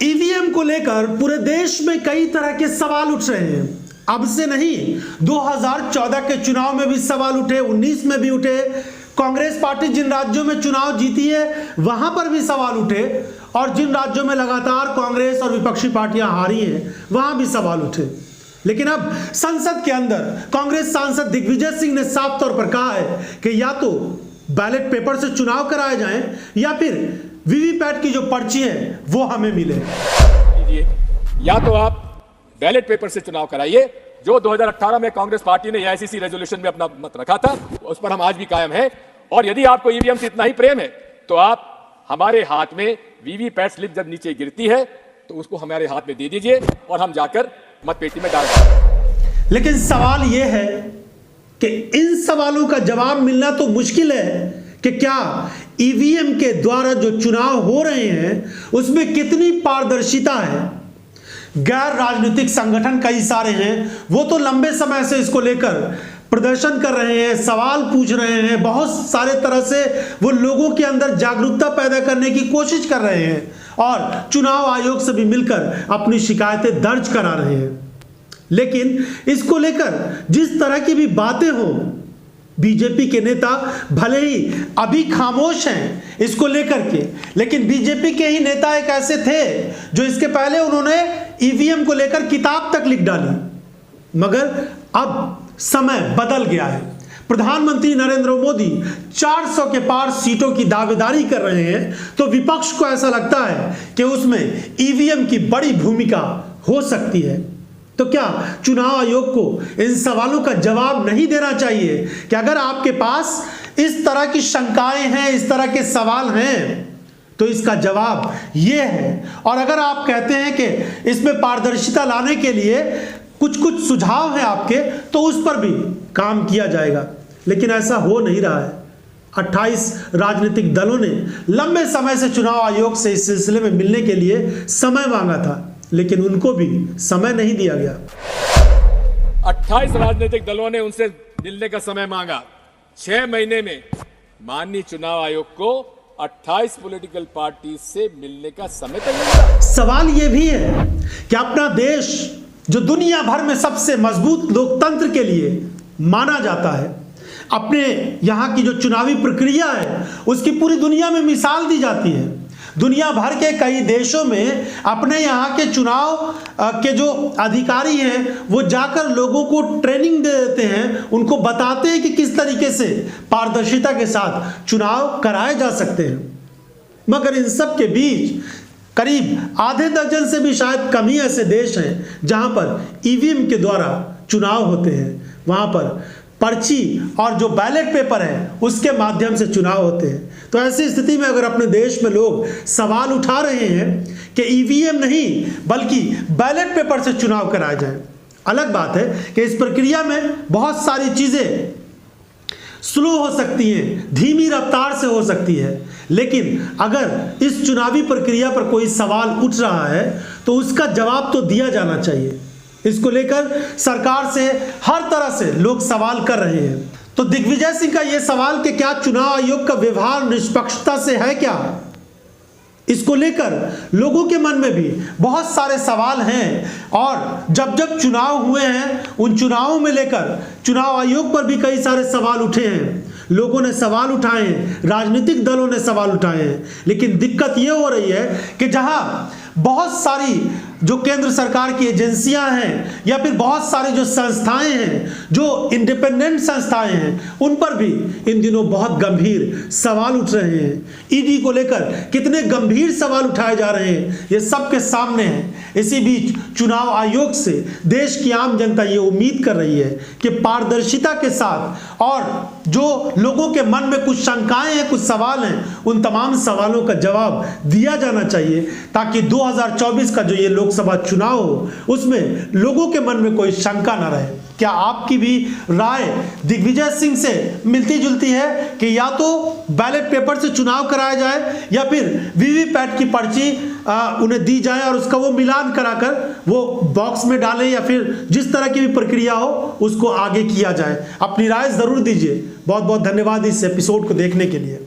EVM को लेकर पूरे देश में कई तरह के सवाल उठ रहे हैं। अब से नहीं, 2014 के चुनाव में भी सवाल उठे, 19 में भी उठे। कांग्रेस पार्टी जिन राज्यों में चुनाव जीती है वहां पर भी सवाल उठे, और जिन राज्यों में लगातार कांग्रेस और विपक्षी पार्टियां हारी हैं वहां भी सवाल उठे। लेकिन अब संसद के अंदर कांग्रेस सांसद दिग्विजय सिंह ने साफ तौर पर कहा है कि या तो बैलेट पेपर से चुनाव कराए जाएं या फिर वीवीपैट की जो पर्ची है वो हमें मिले। या तो आप बैलेट पेपर से चुनाव कराइए, जो 2018 में कांग्रेस पार्टी ने एआईसीसी रेजोल्यूशन में अपना मत रखा था, उस पर हम आज भी कायम हैं। और यदि आपको ईवीएम से इतना ही प्रेम है तो आप हमारे हाथ में वीवीपैट स्लिप जब नीचे गिरती है तो उसको हमारे हाथ में दे दीजिए और हम जाकर मतपेटी में डाल देंगे। लेकिन सवाल यह है कि इन सवालों का जवाब मिलना तो मुश्किल है कि क्या ईवीएम के द्वारा जो चुनाव हो रहे हैं उसमें कितनी पारदर्शिता है। गैर राजनीतिक संगठन कई सारे हैं, वो तो लंबे समय से इसको लेकर प्रदर्शन कर रहे हैं, सवाल पूछ रहे हैं, बहुत सारे तरह से वो लोगों के अंदर जागरूकता पैदा करने की कोशिश कर रहे हैं और चुनाव आयोग से भी मिलकर अपनी शिकायतें दर्ज करा रहे हैं। लेकिन इसको लेकर जिस तरह की भी बातें हो, बीजेपी के नेता भले ही अभी खामोश हैं इसको लेकर के, लेकिन बीजेपी के ही नेता एक ऐसे थे जो इसके पहले उन्होंने ईवीएम को लेकर किताब तक लिख डाली। मगर अब समय बदल गया है। प्रधानमंत्री नरेंद्र मोदी 400 के पार सीटों की दावेदारी कर रहे हैं, तो विपक्ष को ऐसा लगता है कि उसमें ईवीएम की बड़ी भूमिका हो सकती है। तो क्या चुनाव आयोग को इन सवालों का जवाब नहीं देना चाहिए कि अगर आपके पास इस तरह की शंकाएं हैं, इस तरह के सवाल हैं, तो इसका जवाब यह है। और अगर आप कहते हैं कि इसमें पारदर्शिता लाने के लिए कुछ कुछ सुझाव हैं आपके, तो उस पर भी काम किया जाएगा। लेकिन ऐसा हो नहीं रहा है। 28 राजनीतिक दलों ने लंबे समय से चुनाव आयोग से इस सिलसिले में मिलने के लिए समय मांगा था, लेकिन उनको भी समय नहीं दिया गया। 28 राजनीतिक दलों ने उनसे मिलने का समय मांगा। 6 महीने में माननीय चुनाव आयोग को 28 पॉलिटिकल पार्टी से मिलने का समय तक मिला। सवाल यह भी है कि अपना देश जो दुनिया भर में सबसे मजबूत लोकतंत्र के लिए माना जाता है, अपने यहाँ की जो चुनावी प्रक्रिया है उसकी पूरी दुनिया में मिसाल दी जाती है। दुनिया भर के कई देशों में अपने यहाँ के चुनाव के जो अधिकारी हैं वो जाकर लोगों को ट्रेनिंग दे देते हैं, उनको बताते हैं कि किस तरीके से पारदर्शिता के साथ चुनाव कराए जा सकते हैं। मगर इन सब के बीच करीब आधे दर्जन से भी शायद कम ही ऐसे देश हैं जहाँ पर ईवीएम के द्वारा चुनाव होते हैं, वहाँ पर पर्ची और जो बैलेट पेपर है उसके माध्यम से चुनाव होते हैं। तो ऐसी स्थिति में अगर अपने देश में लोग सवाल उठा रहे हैं कि ईवीएम नहीं बल्कि बैलेट पेपर से चुनाव कराया जाए, अलग बात है कि इस प्रक्रिया में बहुत सारी चीज़ें स्लो हो सकती हैं, धीमी रफ्तार से हो सकती है, लेकिन अगर इस चुनावी प्रक्रिया पर कोई सवाल उठ रहा है तो उसका जवाब तो दिया जाना चाहिए। इसको लेकर सरकार से हर तरह से लोग सवाल कर रहे हैं। तो दिग्विजय सिंह का यह सवाल कि क्या चुनाव आयोग का व्यवहार निष्पक्षता से है क्या, इसको लेकर लोगों के मन में भी बहुत सारे सवाल हैं। और जब जब चुनाव हुए हैं उन चुनावों में लेकर चुनाव आयोग पर भी कई सारे सवाल उठे हैं, लोगों ने सवाल उठाए हैं, राजनीतिक दलों ने सवाल उठाए हैं। लेकिन दिक्कत यह हो रही है कि जहां बहुत सारी जो केंद्र सरकार की एजेंसियां हैं या फिर बहुत सारी जो संस्थाएं हैं, जो इंडिपेंडेंट संस्थाएं हैं, उन पर भी इन दिनों बहुत गंभीर सवाल उठ रहे हैं। ईडी को लेकर कितने गंभीर सवाल उठाए जा रहे हैं ये सबके सामने है। इसी बीच चुनाव आयोग से देश की आम जनता ये उम्मीद कर रही है कि पारदर्शिता के साथ और जो लोगों के मन में कुछ शंकाएं हैं, कुछ सवाल हैं, उन तमाम सवालों का जवाब दिया जाना चाहिए, ताकि 2024 का जो ये लोकसभा चुनाव हो उसमें लोगों के मन में कोई शंका न रहे। क्या आपकी भी राय दिग्विजय सिंह से मिलती जुलती है कि या तो बैलेट पेपर से चुनाव कराया जाए या फिर वीवीपैट की पर्ची उन्हें दी जाए और उसका वो मिलान कराकर वो बॉक्स में डालें, या फिर जिस तरह की भी प्रक्रिया हो उसको आगे किया जाए? अपनी राय जरूर दीजिए। बहुत बहुत धन्यवाद इस एपिसोड को देखने के लिए।